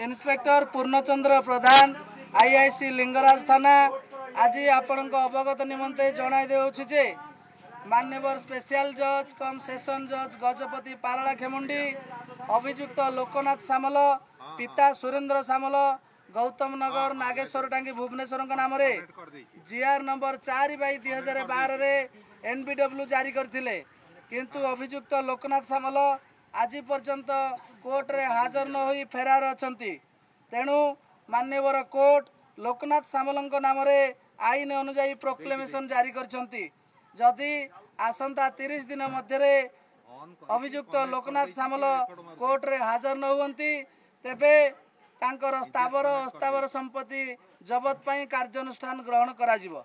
Inspector पूर्णचंद्र प्रधान IIC Lingaraj थाना आज आपण अवगत निमंते जणाई देउछि जे माननीय स्पेशल जज कम सेशन जज गजपति पारला खेमुंडी अभियुक्त लोकनाथ सामल पिता सुरेंद्र सामल गौतम नगर नागेश्वर टांगी भुवनेश्वर नाम जीआर नंबर 4/2012 रे एनबीडब्ल्यू जारी करथिले किंतु अभियुक्त लोकनाथ सामल आज पर्यंत कोर्ट रे हाजर न होई फेरार अछंती। तेणु माननीय कोर्ट लोकनाथ सामल नाम आईन अनुजाई प्रोक्लेमेशन जारी करछंती। जदि आसंता 30 दिन मध्य अभियुक्त लोकनाथ सामल कोर्ट रे हाजर न हुंती तेबे तांकर स्थावर अस्थावर संपत्ति जबत पई कार्यानुष्ठान ग्रहण करा जिवो।